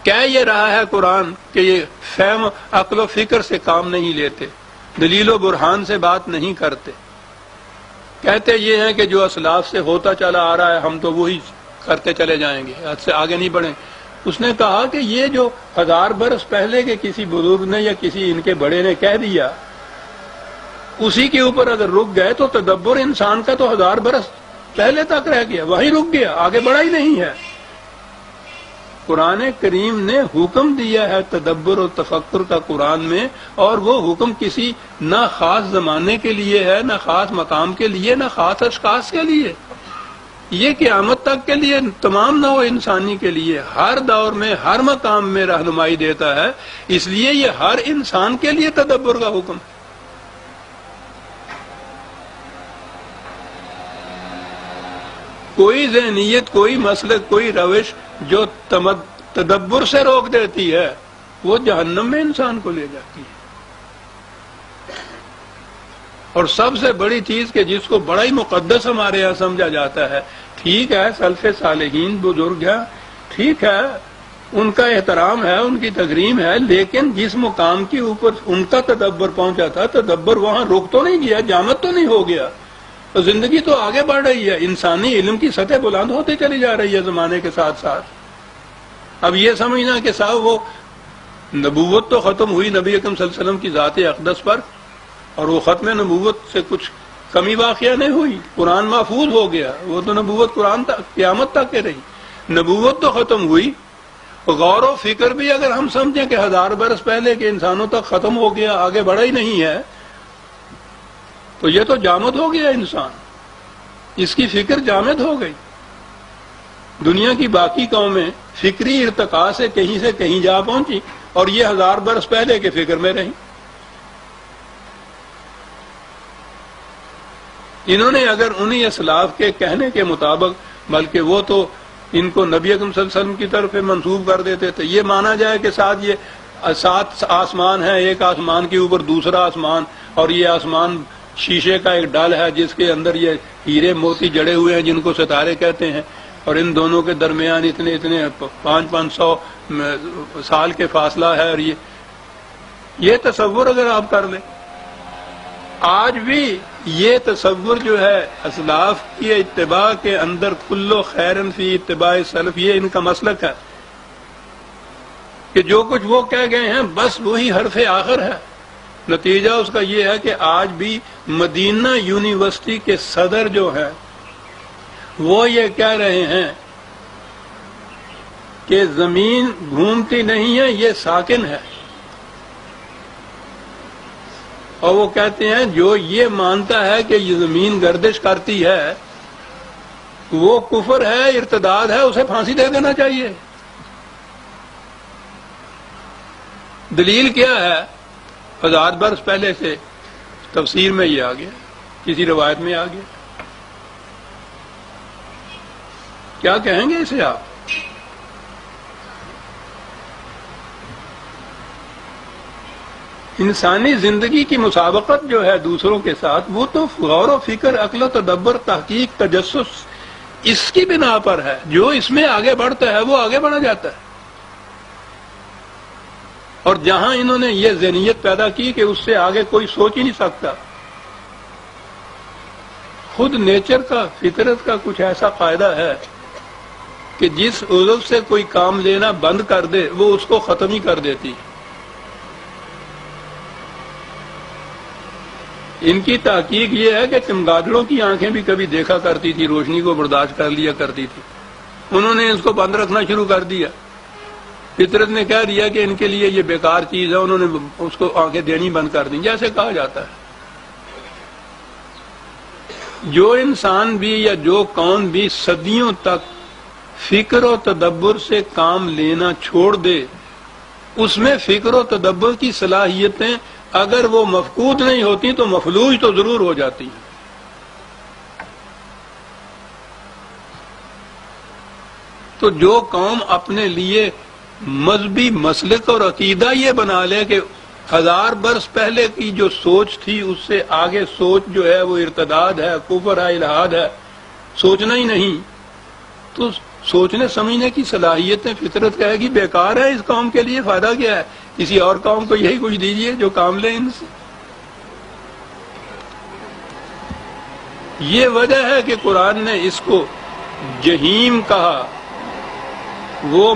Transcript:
کہہ یہ رہا ہے قرآن کہ یہ فہم عقل و فکر سے کام نہیں لیتے، دلیل و برہان سے بات نہیں کرتے، کہتے یہ ہیں کہ جو اسلاف سے ہوتا چلا آ رہا ہے ہم تو وہی کرتے چلے جائیں گے، حد سے آگے نہیں بڑھیں۔ اس نے کہا کہ یہ جو 1000 برس پہلے کے کسی بزرگ نے یا کسی ان کے بڑے نے کہہ دیا، اسی کے اوپر اگر رک گئے تو تدبر انسان کا تو 1000 برس پہلے تک رہ گیا، وہیں رک گیا، آگے بڑھا ہی نہیں ہے۔ قرآن کریم نے حکم دیا ہے تدبر و تفکر کا قرآن میں، اور وہ حکم کسی نہ خاص زمانے کے لیے ہے، نہ خاص مقام کے لیے، نہ خاص اشخاص کے لیے، یہ قیامت تک کے لیے تمام نوع انسانی کے لیے ہر دور میں ہر مقام میں رہنمائی دیتا ہے، اس لیے یہ ہر انسان کے لیے تدبر کا حکم ہے۔ کوئی ذہنیت، کوئی مسلک، کوئی روش جو تدبر سے روک دیتی ہے وہ جہنم میں انسان کو لے جاتی ہے۔ اور سب سے بڑی چیز کہ جس کو بڑا ہی مقدس ہمارے یہاں سمجھا جاتا ہے، ٹھیک ہے سلف صالحین بزرگ ہیں، ٹھیک ہے ان کا احترام ہے، ان کی تکریم ہے، لیکن جس مقام کے اوپر ان کا تدبر پہنچا تھا، تدبر وہاں رک تو نہیں گیا، جامد تو نہیں ہو گیا، تو زندگی تو آگے بڑھ رہی ہے، انسانی علم کی سطح بلند ہوتی چلی جا رہی ہے زمانے کے ساتھ ساتھ۔ اب یہ سمجھنا کہ صاحب وہ نبوت تو ختم ہوئی نبی اکرم صلی اللہ علیہ وسلم کی ذات اقدس پر، اور وہ ختم نبوت سے کچھ کمی واقعہ نہیں ہوئی، قرآن محفوظ ہو گیا، وہ تو نبوت قرآن تک قیامت تک کے رہی، نبوت تو ختم ہوئی۔ غور و فکر بھی اگر ہم سمجھیں کہ 1000 برس پہلے کے انسانوں تک ختم ہو گیا، آگے بڑھا ہی نہیں ہے، تو یہ تو جامد ہو گیا انسان، اس کی فکر جامد ہو گئی۔ دنیا کی باقی قومیں فکری ارتقاء سے کہیں جا پہنچی، اور یہ 1000 برس پہلے کے فکر میں رہیں۔ انہوں نے اگر انہی اسلاف کے کہنے کے مطابق، بلکہ وہ تو ان کو نبی اکرم صلی اللہ علیہ وسلم کی طرف منسوب کر دیتے تھے، یہ مانا جائے کہ ساتھ یہ 7 آسمان ہیں، ایک آسمان کے اوپر دوسرا آسمان، اور یہ آسمان شیشے کا ایک ڈل ہے جس کے اندر یہ ہیرے موتی جڑے ہوئے ہیں جن کو ستارے کہتے ہیں، اور ان دونوں کے درمیان اتنے 500 سال کے فاصلہ ہے، اور یہ تصور اگر آپ کر لیں، آج بھی یہ تصور جو ہے اسلاف کی اتباع کے اندر کلو خیرن فی اتباع سلف، یہ ان کا مسلک ہے کہ جو کچھ وہ کہہ گئے ہیں بس وہی حرف آخر ہے۔ نتیجہ اس کا یہ ہے کہ آج بھی مدینہ یونیورسٹی کے صدر جو ہیں وہ یہ کہہ رہے ہیں کہ زمین گھومتی نہیں ہے، یہ ساکن ہے، اور وہ کہتے ہیں جو یہ مانتا ہے کہ یہ زمین گردش کرتی ہے وہ کفر ہے، ارتداد ہے، اسے پھانسی دے دینا چاہیے۔ دلیل کیا ہے؟ 1000 برس پہلے سے تفسیر میں یہ آ گیا، کسی روایت میں آ گیا، کیا کہیں گے اسے آپ؟ انسانی زندگی کی مسابقت جو ہے دوسروں کے ساتھ، وہ تو غور و فکر، عقل و تدبر، تحقیق، تجسس، اس کی بنا پر ہے۔ جو اس میں آگے بڑھتا ہے وہ آگے بڑھا جاتا ہے، اور جہاں انہوں نے یہ ذہنیت پیدا کی کہ اس سے آگے کوئی سوچ ہی نہیں سکتا، خود نیچر کا، فطرت کا کچھ ایسا قاعدہ ہے کہ جس عضو سے کوئی کام لینا بند کر دے وہ اس کو ختم ہی کر دیتی۔ ان کی تحقیق یہ ہے کہ چمگادڑوں کی آنکھیں بھی کبھی دیکھا کرتی تھی، روشنی کو برداشت کر لیا کرتی تھی، انہوں نے اس کو بند رکھنا شروع کر دیا۔ فطرت نے کہہ دیا کہ ان کے لیے یہ بیکار چیز ہے، انہوں نے اس کو آنکھیں دینی بند کر دیں، جیسے کہا جاتا ہے۔ جو انسان بھی یا جو قوم بھی صدیوں تک فکر و تدبر سے کام لینا چھوڑ دے، اس میں فکر و تدبر کی صلاحیتیں اگر وہ مفقود نہیں ہوتی تو مفلوج تو ضرور ہو جاتی ہیں۔ تو جو قوم اپنے لیے مذہبی مسلک اور عقیدہ یہ بنا لے کہ 1000 برس پہلے کی جو سوچ تھی اس سے آگے سوچ جو ہے وہ ارتداد ہے، کفر ہے، الحاد ہے، سوچنا ہی نہیں، تو سوچنے سمجھنے کی صلاحیتیں فطرت کہے گی بیکار ہے، اس قوم کے لیے فائدہ کیا ہے، کسی اور قوم کو یہی کچھ دیجئے جو کام لے ان سے۔ یہ وجہ ہے کہ قرآن نے اس کو جہیم کہا۔ وہ